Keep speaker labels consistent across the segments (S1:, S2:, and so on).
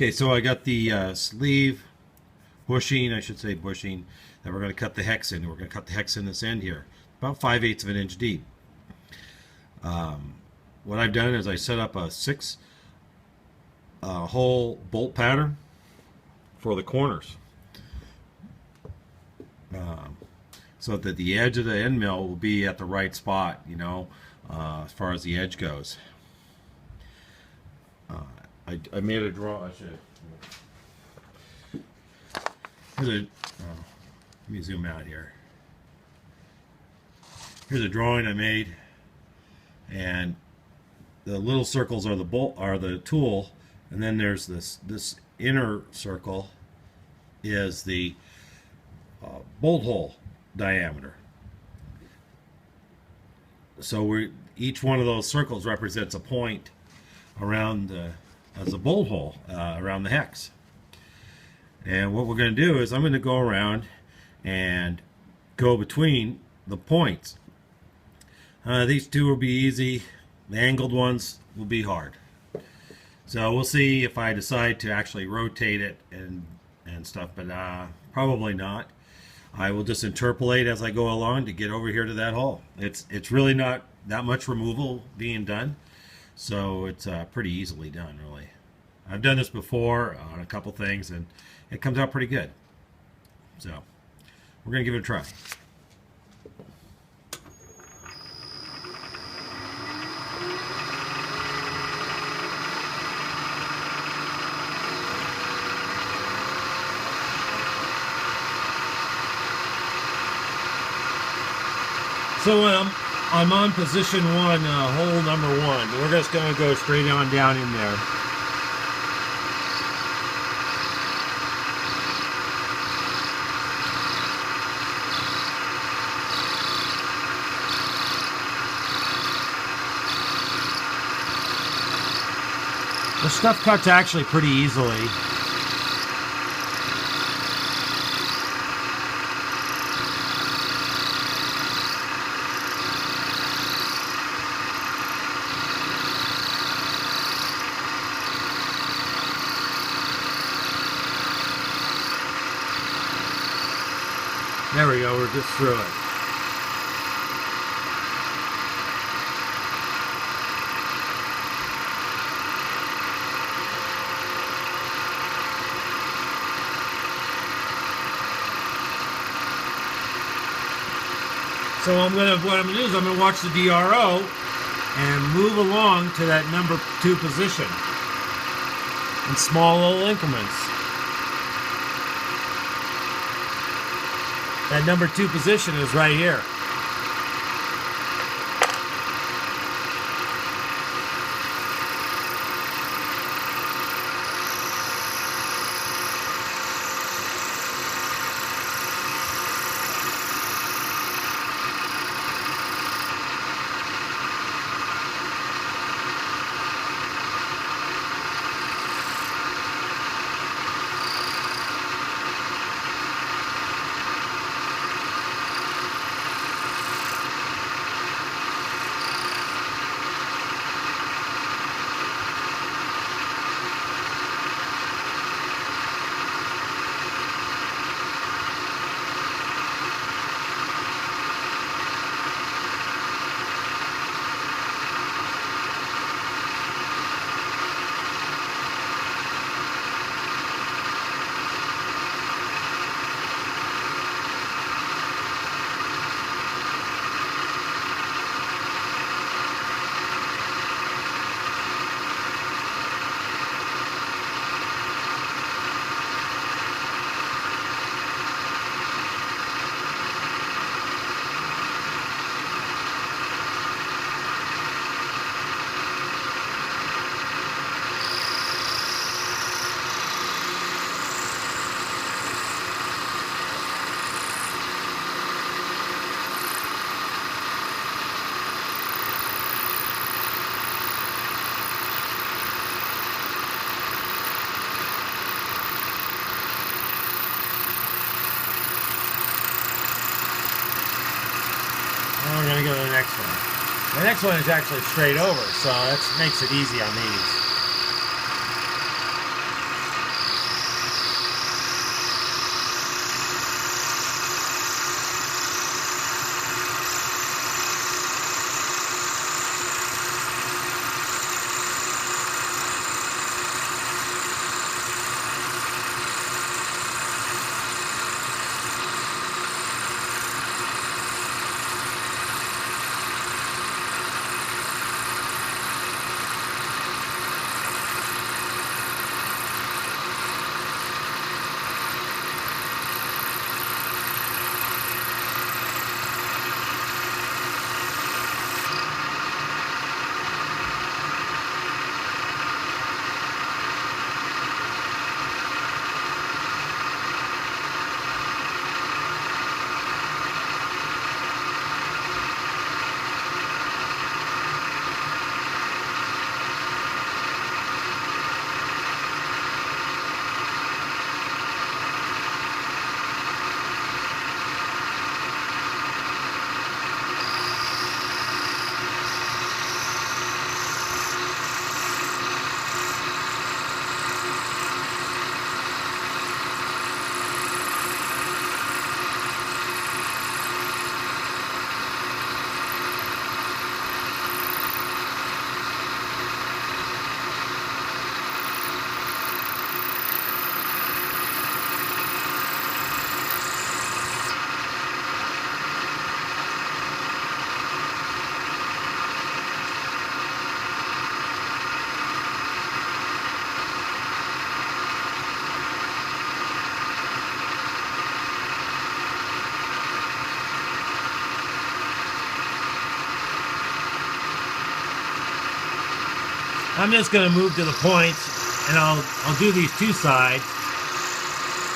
S1: Okay, so I got the sleeve bushing, I should say bushing, that we're going to cut the hex in. We're going to cut the hex in this end here, about 5/8 of an inch deep. What I've done is I set up a 6 hole bolt pattern for the corners, so that the edge of the end mill will be at the right spot, you know, as far as the edge goes. I made a draw. I should. Let me zoom out here. Here's a drawing I made, and the little circles are the tool, and then there's this inner circle is the bolt hole diameter. So each one of those circles represents a point around as a bolt hole around the hex. And what we're going to do is I'm going to go around and go between the points. These two will be easy. The angled ones will be hard. So we'll see if I decide to actually rotate it and stuff, but probably not. I will just interpolate as I go along to get over here to that hole. It's really not that much removal being done, so it's pretty easily done, really. I've done this before on a couple things, and it comes out pretty good. So we're going to give it a try. So I'm on position 1, hole number 1. We're just going to go straight on down in there. The stuff cuts actually pretty easily. There we go, we're just through it. So what I'm gonna do is I'm gonna watch the DRO and move along to that number 2 position in small little increments. That number 2 position is right here. Now we're going to go to the next one. The next one is actually straight over, so that makes it easy on these. I'm just going to move to the points, and I'll do these two sides.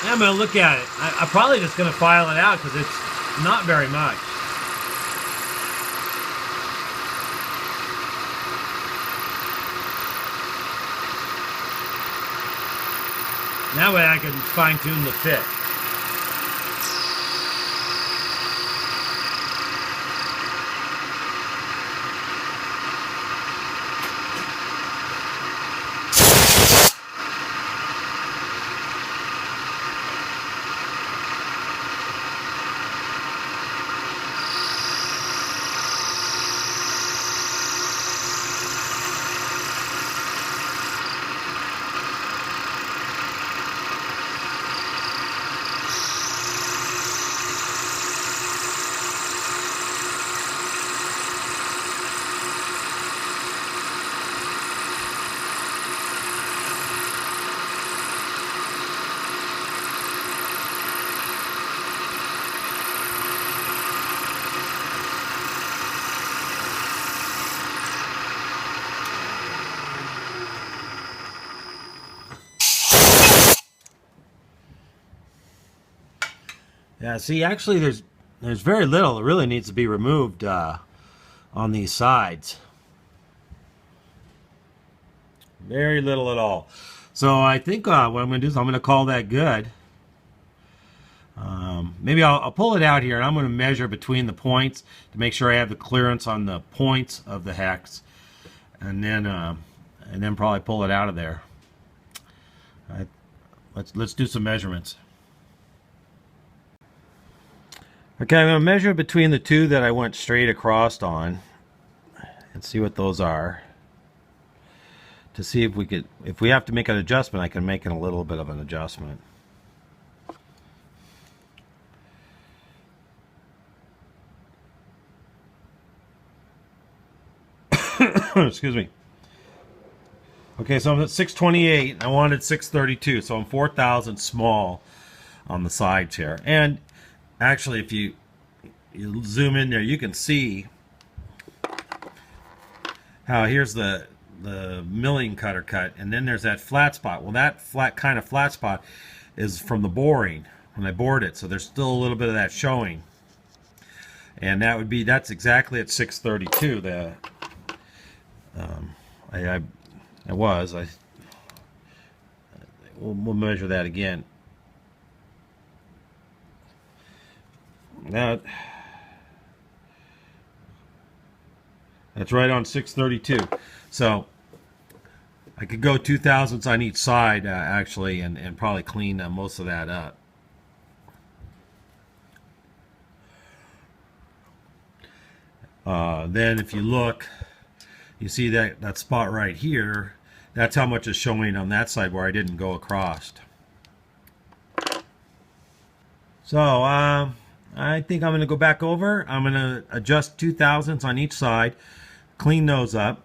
S1: And I'm going to look at it. I'm probably just going to file it out because it's not very much. That way I can fine tune the fit. Yeah, see, actually, there's very little that really needs to be removed on these sides. Very little at all. So I think what I'm going to do is I'm going to call that good. Maybe I'll pull it out here, and I'm going to measure between the points to make sure I have the clearance on the points of the hex, and then probably pull it out of there. Let's do some measurements. Okay, I'm going to measure between the two that I went straight across on and see what those are, to see if we have to make an adjustment, I can make a little bit of an adjustment. Excuse me. Okay, so I'm at 628. I wanted 632, so I'm 4,000 small on the sides here. And actually, if you zoom in there, you can see how here's the milling cutter cut, and then there's that flat spot. Well, that kind of flat spot is from the boring when I bored it, so there's still a little bit of that showing. And that's exactly at 632. We'll measure that again. That's right on 632. So I could go 2/1000ths on each side actually, and probably clean most of that up. Then if you look, you see that spot right here. That's how much is showing on that side where I didn't go across. So I think I'm going to go back over. I'm going to adjust 2/1000ths on each side, clean those up.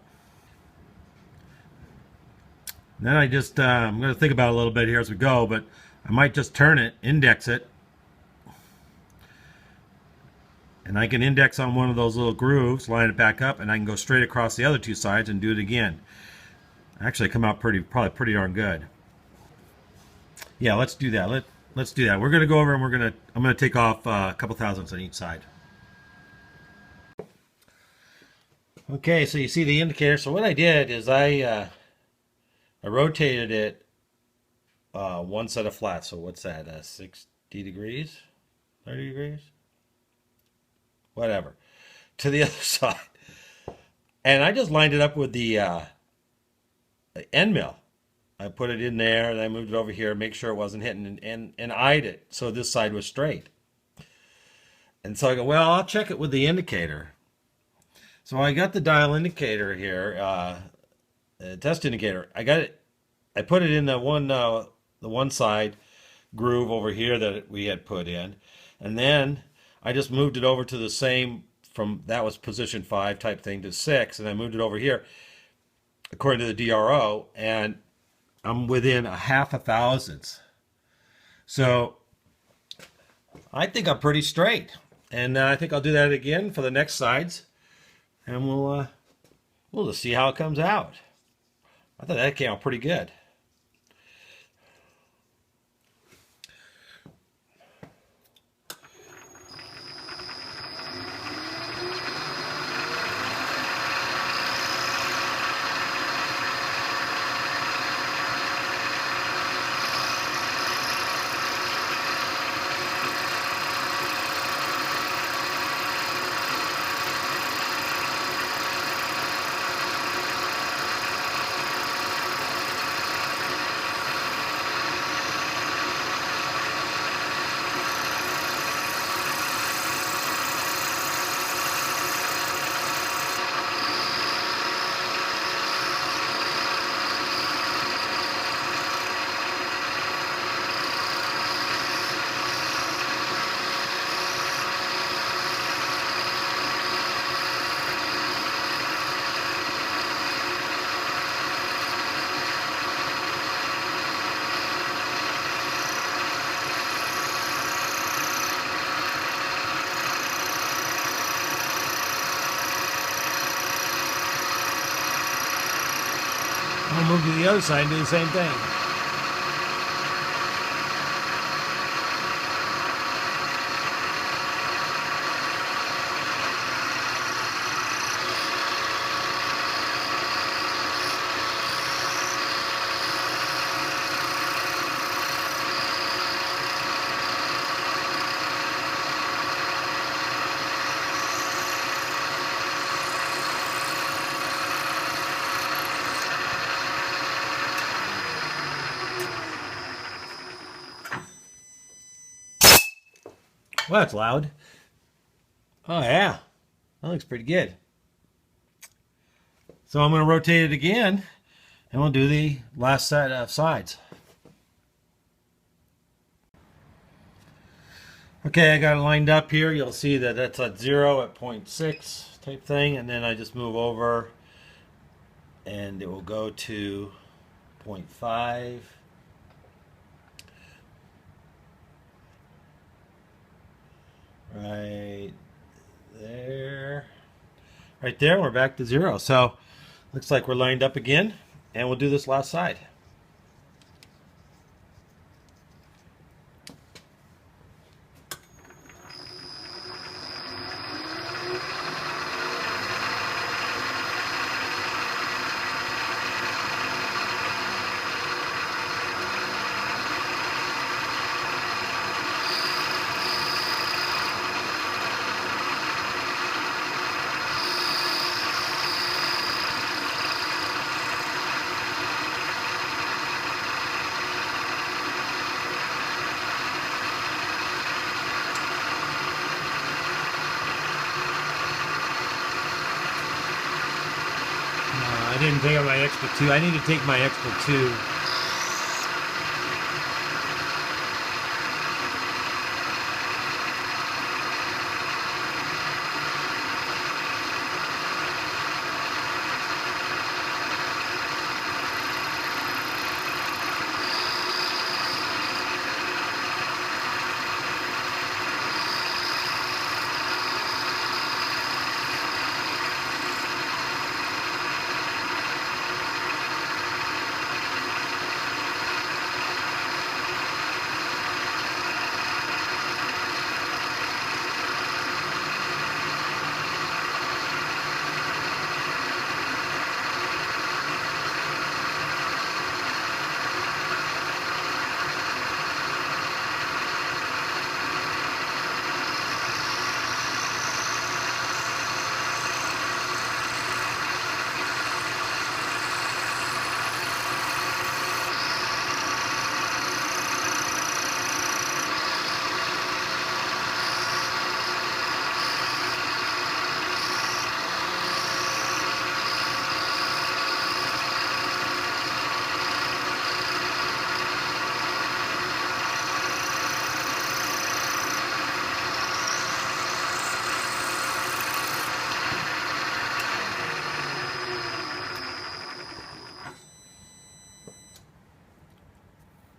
S1: Then I'm going to think about it a little bit here as we go, but I might just turn it, index it, and I can index on one of those little grooves, line it back up, and I can go straight across the other two sides and do it again. Actually come out probably pretty darn good. Yeah, let's do that. Let's do that. We're going to go over and I'm going to take off a couple thousandths on each side. Okay, so you see the indicator. So what I did is I rotated it one set of flats. So what's that? 60 degrees? 30 degrees? Whatever. To the other side. And I just lined it up with the end mill. I put it in there and I moved it over here, make sure it wasn't hitting, and eyed it so this side was straight. And so I go, well, I'll check it with the indicator. So I got the dial indicator here, test indicator. I put it in the one side groove over here that we had put in, and then I just moved it over to the same, from that was position 5 type thing to 6, and I moved it over here according to the DRO, and I'm within 0.5 thousandths. So I think I'm pretty straight, and I think I'll do that again for the next sides, and we'll just see how it comes out. I thought that came out pretty good.
S2: I'll move to the other side and do the same thing. Well, that's loud. Oh, yeah. That looks pretty good.
S1: So I'm going to rotate it again, and we'll do the last set of sides. Okay, I got it lined up here. You'll see that that's at 0 at 0.6 type thing, and then I just move over, and it will go to 0.5. Right there. Right there, we're back to 0. So, looks like we're lined up again, and we'll do this last side.
S2: I didn't take out my extra 2. I need to take my extra 2.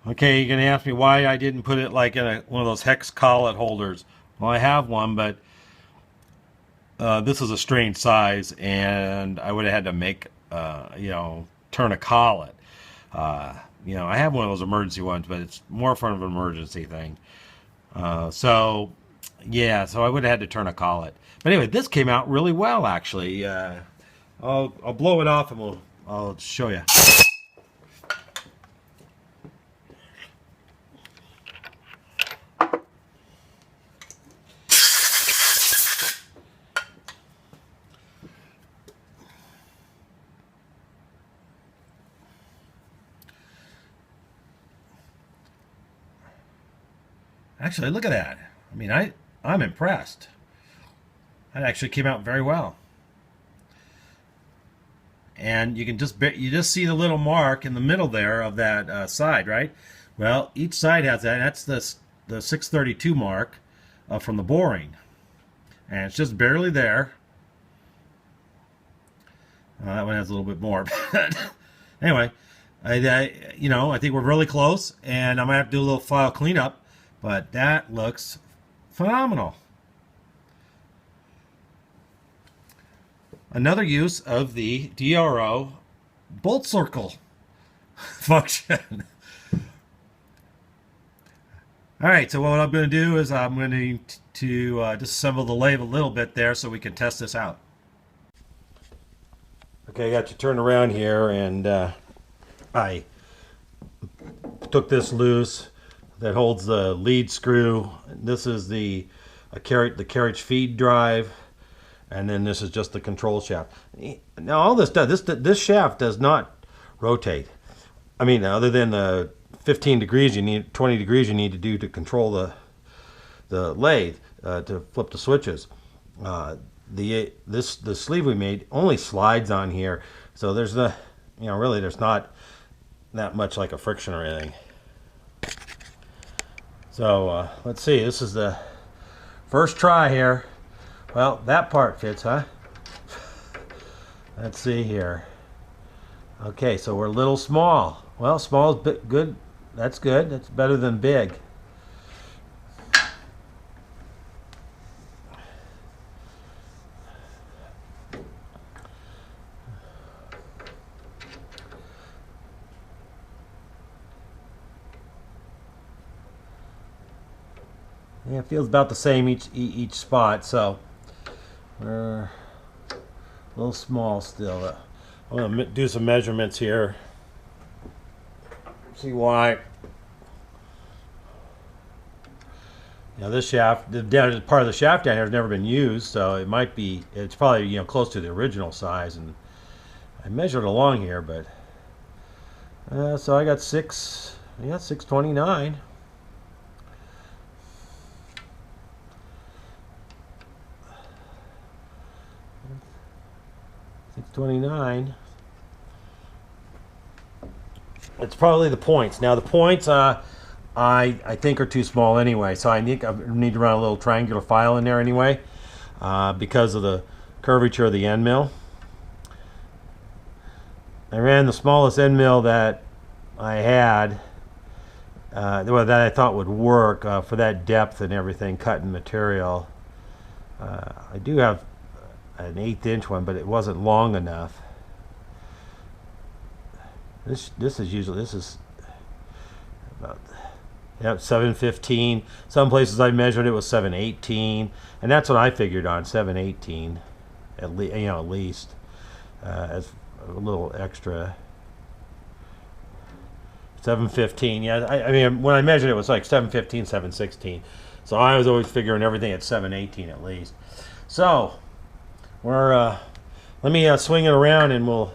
S1: Okay, you're going to ask me why I didn't put it like in one of those hex collet holders. Well, I have one, but this is a strange size, and I would have had to make, turn a collet. You know, I have one of those emergency ones, but it's more for an emergency thing. So yeah, so I would have had to turn a collet. But anyway, this came out really well, actually. I'll blow it off and I'll show you. Actually, look at that. I mean, I'm impressed. That actually came out very well. And you can just see the little mark in the middle there of that side, right? Well, each side has that. That's the 632 mark from the boring, and it's just barely there. That one has a little bit more, but anyway, you know, I think we're really close, and I'm gonna have to do a little file cleanup. But that looks phenomenal. Another use of the DRO bolt circle function. All right, so what I'm going to do is I'm going to disassemble the lathe a little bit there so we can test this out. Okay, I got you turned around here, and I took this loose. That holds the lead screw. This is the carriage feed drive, and then this is just the control shaft. Now all this does, this shaft does not rotate. I mean, other than the 15 degrees you need, 20 degrees you need to do to control the lathe to flip the switches. The sleeve we made only slides on here, so there's really there's not that much like a friction or anything. So let's see, this is the first try here. Well, that part fits, huh? Let's see here. Okay, so we're a little small. Well, small is good. That's good. That's better than big. Yeah, it feels about the same each spot, so we're a little small still. I'm going to do some measurements here. See why. Now this shaft, part of the shaft down here has never been used, so it's probably close to the original size. And I measured along here, but so I got 629. 629. It's probably the points. Now the points I think are too small anyway, so I need to run a little triangular file in there anyway because of the curvature of the end mill. I ran the smallest end mill that I had, that I thought would work for that depth and everything, cutting material. I do have an 1/8 inch one, but it wasn't long enough. This is about 715. Some places I measured it was 718, and that's what I figured on, 718 at least as a little extra. 715. Yeah, I mean when I measured it was like 715, 716. So I was always figuring everything at 718 at least. So let me swing it around and we'll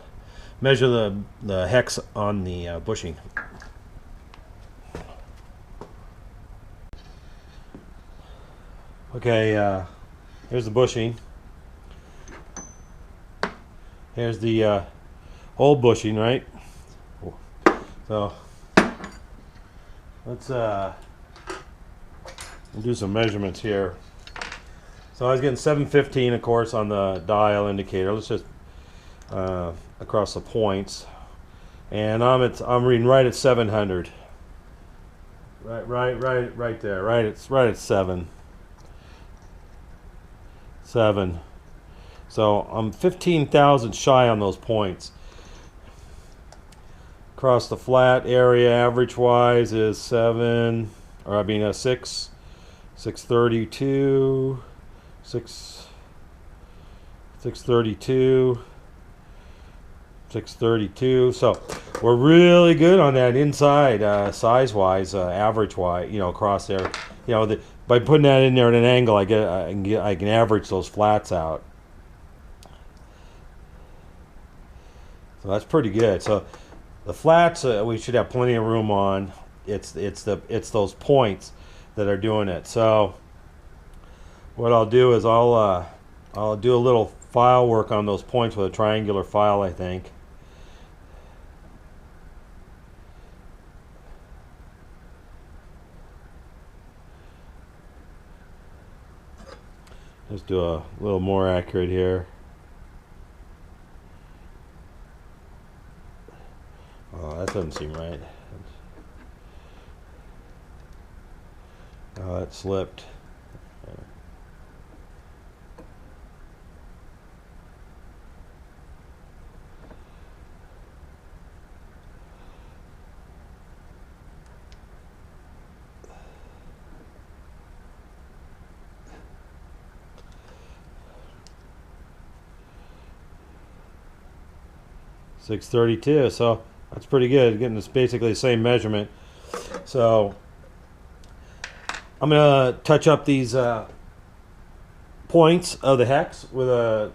S1: measure the hex on the bushing. Okay, here's the bushing. Here's the old bushing, right? So let's do some measurements here. So I was getting 715, of course, on the dial indicator. Let's just across the points, and I'm reading right at 700. Right there. Right at 7. So I'm 15 thousandths shy on those points.
S2: Across the flat area, average wise, is 7, or I mean 6, 632, 632, 632. So we're really good on that inside, size wise, average wise, across there. By putting that in there at an angle, I can average those flats out. So that's pretty good. So the flats, we should have plenty of room on. It's those points that are doing it. So what I'll do is I'll do a little file work on those points with a triangular file, I think. Let's do a little more accurate here. Oh, that doesn't seem right. Oh, it slipped. .632, so that's pretty good. Getting this basically the same measurement. So I'm gonna touch up these points of the hex with a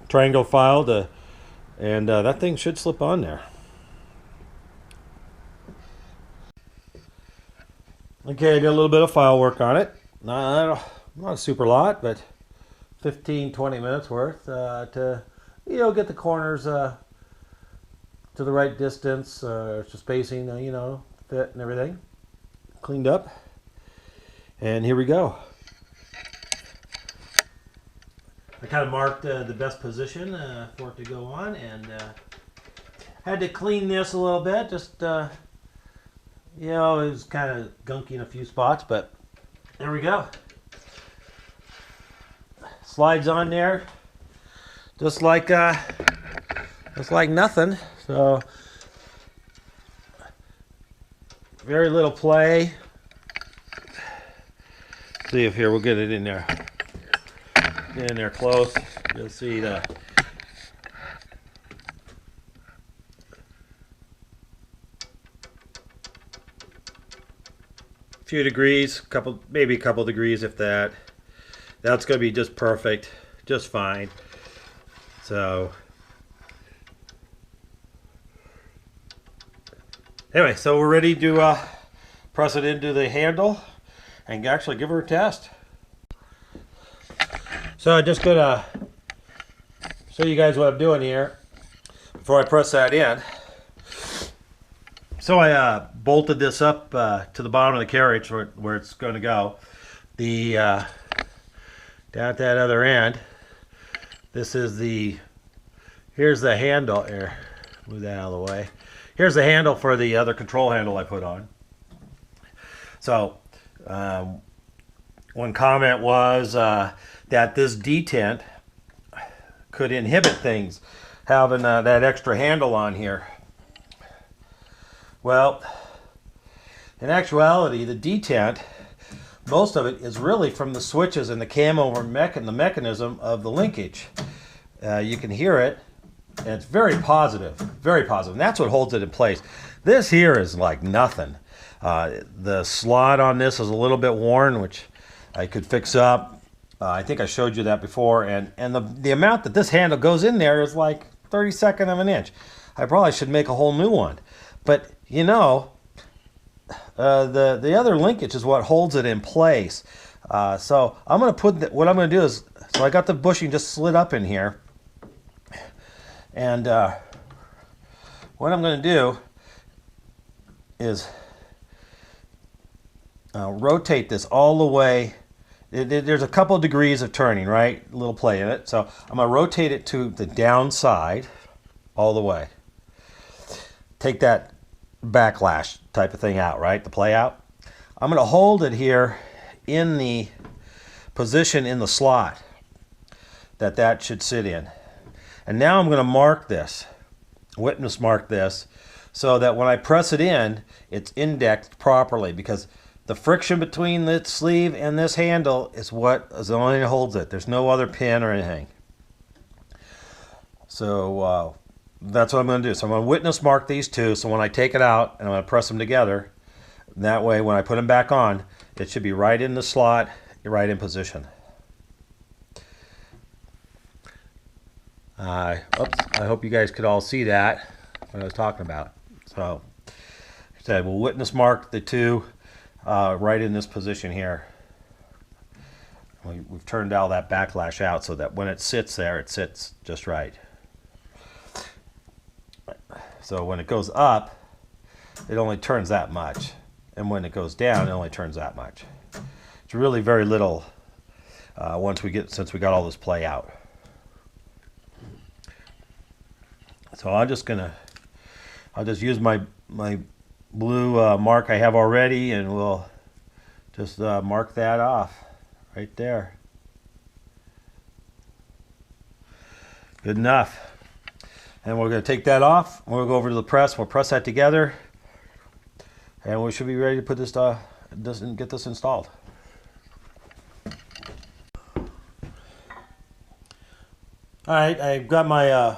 S2: triangle file and that thing should slip on there. Okay, I did a little bit of file work on it. Not a super lot, but 15-20 minutes worth to get the corners to the right distance, to spacing, fit and everything. Cleaned up. And here we go. I kind of marked the best position for it to go on, and had to clean this a little bit. Just, it was kind of gunky in a few spots, but there we go. Slides on there, just like nothing. So very little play. See if here we'll get it in there. Get in there close. You'll see the few degrees, maybe a couple degrees if that. That's going to be just perfect, just fine. So anyway, so we're ready to press it into the handle and actually give her a test. So I'm just gonna show you guys what I'm doing here before I press that in. So I bolted this up to the bottom of the carriage where it's going to go. Down at that other end, here's the handle here. Move that out of the way. Here's the handle for the other control handle I put on. So one comment was that this detent could inhibit things, having that extra handle on here. Well, in actuality, the detent, most of it is really from the switches and the camo the mechanism of the linkage. You can hear it, and it's very positive, and that's what holds it in place. This here is like nothing. The slot on this is a little bit worn, which I could fix up. I think I showed you that before, and the amount that this handle goes in there is like 32nd of an inch. I probably should make a whole new one, but the other linkage is what holds it in place. So I'm going to put what I'm going to do is, so I got the bushing just slid up in here, and what I'm going to do is rotate this all the way. There's a couple of degrees of turning, right? A little play in it. So I'm going to rotate it to the downside all the way. Take that backlash type of thing out, right? The play out. I'm going to hold it here in the position in the slot that should sit in. And now I'm going to mark this, witness mark this, so that when I press it in, it's indexed properly, because the friction between the sleeve and this handle is what is the only thing that holds it. There's no other pin or anything. So that's what I'm going to do. So I'm going to witness mark these two, so when I take it out and I'm going to press them together, that way when I put them back on, it should be right in the slot, right in position. I hope you guys could all see that, what I was talking about. So, like I said, we'll witness mark the two right in this position here. We've turned all that backlash out so that when it sits there, it sits just right. So when it goes up, it only turns that much. And when it goes down, it only turns that much. It's really very little since we got all this play out. So I'll just use my blue mark I have already, and we'll just mark that off right there. Good enough. And we're going to take that off. We'll go over to the press. We'll press that together, and we should be ready to put this and get this installed. All right, I've got my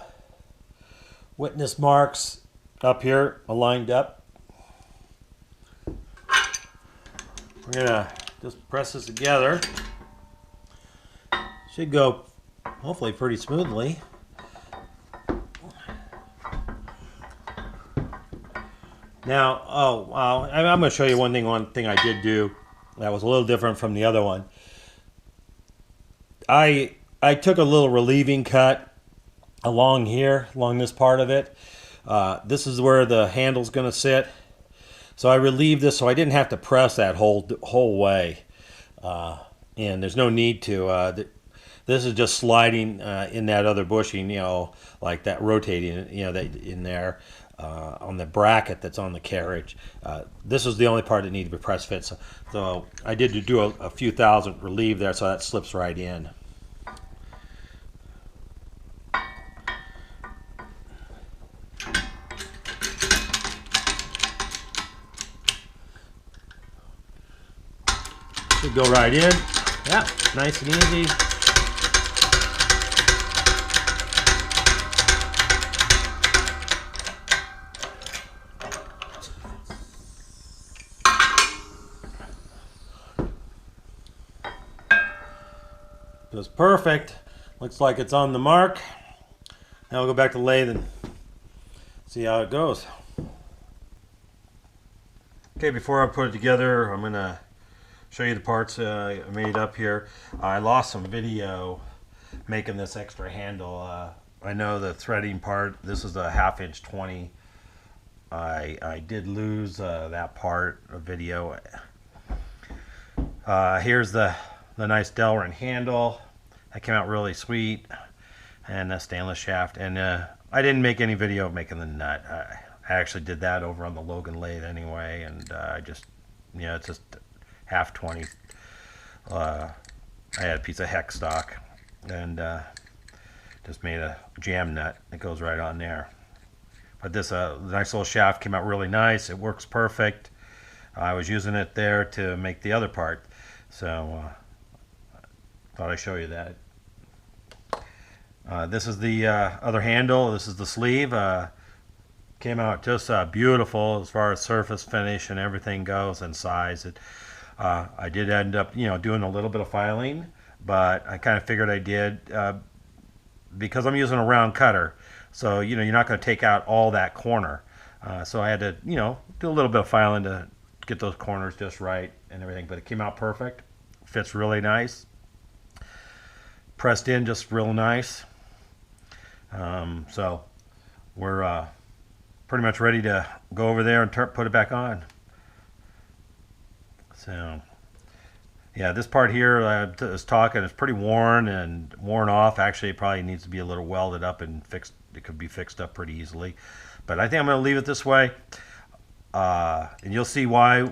S2: witness marks up here, lined up. We're gonna just press this together. Should go hopefully pretty smoothly. Now, I'm going to show you one thing I did do that was a little different from the other one. I took a little relieving cut along here, along this part of it. This is where the handle's going to sit. So I relieved this so I didn't have to press that whole way. And there's no need to. This is just sliding in that other bushing, like that, rotating, that in there. On the bracket that's on the carriage. This is the only part that needed to be press fit. So I did do a few thousand relieve there, so that slips right in. Should go right in. Yeah, nice and easy. Goes perfect. Looks like it's on the mark. Now we'll go back to the lathe and see how it goes. Okay, before I put it together, I'm going to show you the parts I made up here. I lost some video making this extra handle. I know the threading part, this is a 1/2 inch 20. I did lose that part of video. Here's the nice Delrin handle. That came out really sweet, and a stainless shaft. And I didn't make any video of making the nut. I actually did that over on the Logan lathe anyway, and I just, it's just 1/2 20. I had a piece of hex stock, and just made a jam nut that goes right on there. But this nice little shaft came out really nice. It works perfect. I was using it there to make the other part, so thought I'd show you that. This is the other handle. This is the sleeve. Came out just beautiful as far as surface finish and everything goes, and size. I did end up, doing a little bit of filing, but I kind of figured I did because I'm using a round cutter. So you're not going to take out all that corner. So I had to, do a little bit of filing to get those corners just right and everything. But it came out perfect. Fits really nice. Pressed in just real nice. So we're pretty much ready to go over there and put it back on. So yeah, this part here I was talking, it's pretty worn and worn off. Actually, it probably needs to be a little welded up and fixed. It could be fixed up pretty easily, but I think I'm going to leave it this way, and you'll see why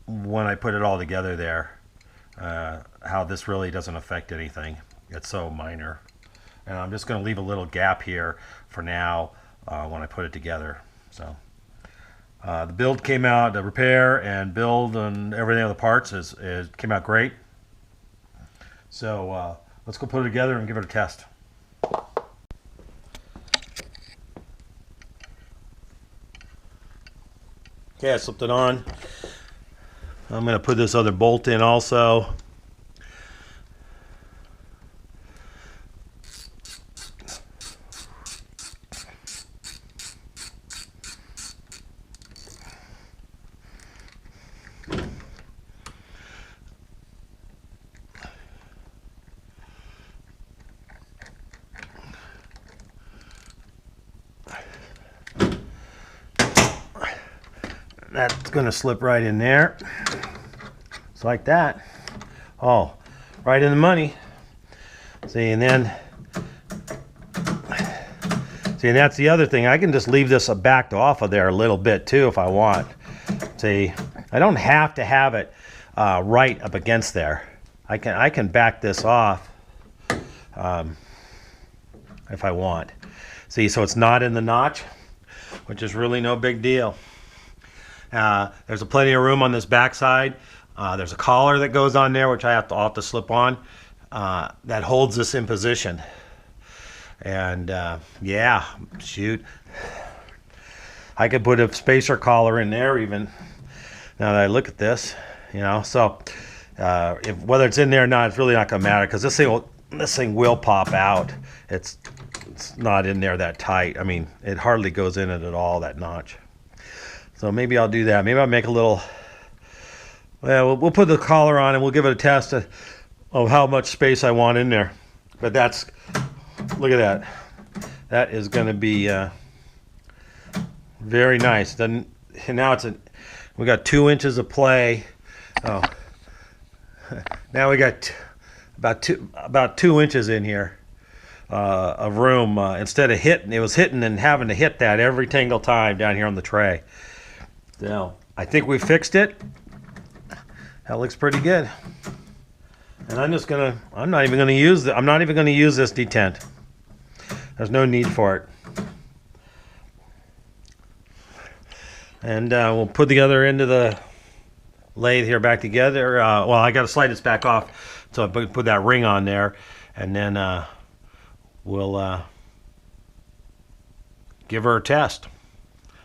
S2: when I put it all together there, how this really doesn't affect anything. It's so minor. And I'm just going to leave a little gap here for now when I put it together. So the build came out, the repair and build and everything of the parts came out great. So let's go put it together and give it a test. Okay, I slipped it on. I'm going to put this other bolt in also. That's going to slip right in there. It's like that. Oh, right in the money. See, and that's the other thing. I can just leave this backed off of there a little bit too if I want. See, I don't have to have it right up against there. I can back this off if I want. See, so it's not in the notch, which is really no big deal. There's plenty of room on this backside. There's a collar that goes on there, which I'll have to slip on, that holds this in position. And yeah, shoot, I could put a spacer collar in there even. Now that I look at this, you know, so whether it's in there or not, it's really not gonna matter because this thing will pop out. It's not in there that tight. I mean, it hardly goes in it at all, that notch. So maybe I'll do that. Maybe I'll make a little, well, we'll put the collar on and we'll give it a test of how much space I want in there. But that's, look at that. That is going to be very nice. Then now we got 2 inches of play. Oh, now we got about 2 inches in here of room. Instead of it was hitting and having to hit that every single time down here on the tray. So I think we fixed it. That looks pretty good. And I'm not even gonna use this detent. There's no need for it. And we'll put the other end of the lathe here back together. Well, I got to slide this back off, so I put that ring on there, and then we'll give her a test.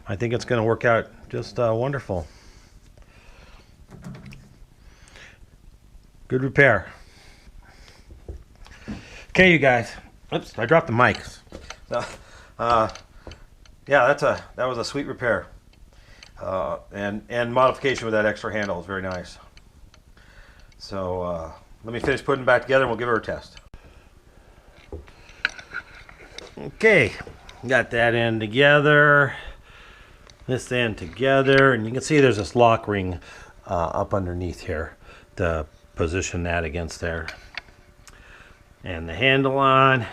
S2: I think it's going to work out just wonderful. Good repair. Okay, you guys. Oops, I dropped the mic. So, yeah, that was a sweet repair. And modification with that extra handle is very nice. So let me finish putting it back together and we'll give her a test. Okay, got that end together. This end together, and you can see there's this lock ring up underneath here to position that against there. And the handle on.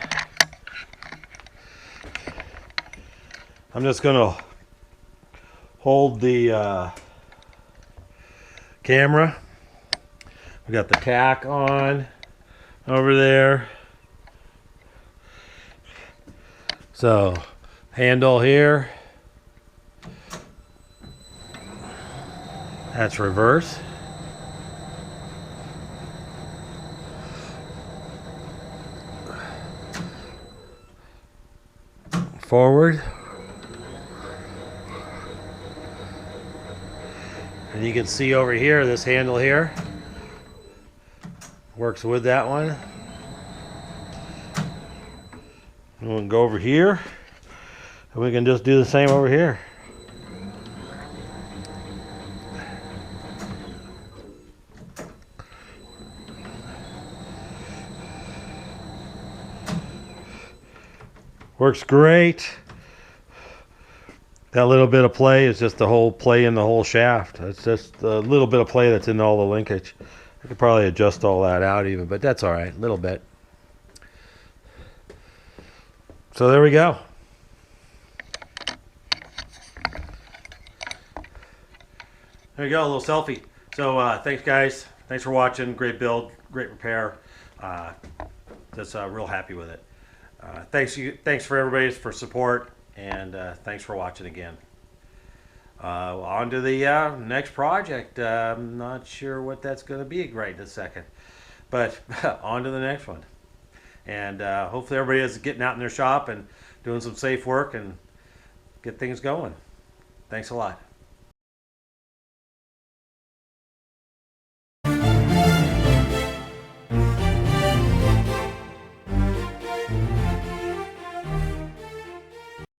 S2: I'm just gonna hold the camera. We got the tack on over there. So handle here. That's reverse. Forward. And you can see over here, this handle here works with that one. And we'll go over here, and we can just do the same over here. Works great. That little bit of play is just the whole play in the whole shaft. It's just a little bit of play that's in all the linkage. I could probably adjust all that out even, but that's all right, a little bit. So there we go. There you go, a little selfie. So thanks guys, thanks for watching. Great build, great repair. Just real happy with it. Thanks for everybody for support. and thanks for watching again. On to the next project. I'm not sure what that's going to be right in a second, but on to the next one. And hopefully everybody is getting out in their shop and doing some safe work and get things going. Thanks a lot.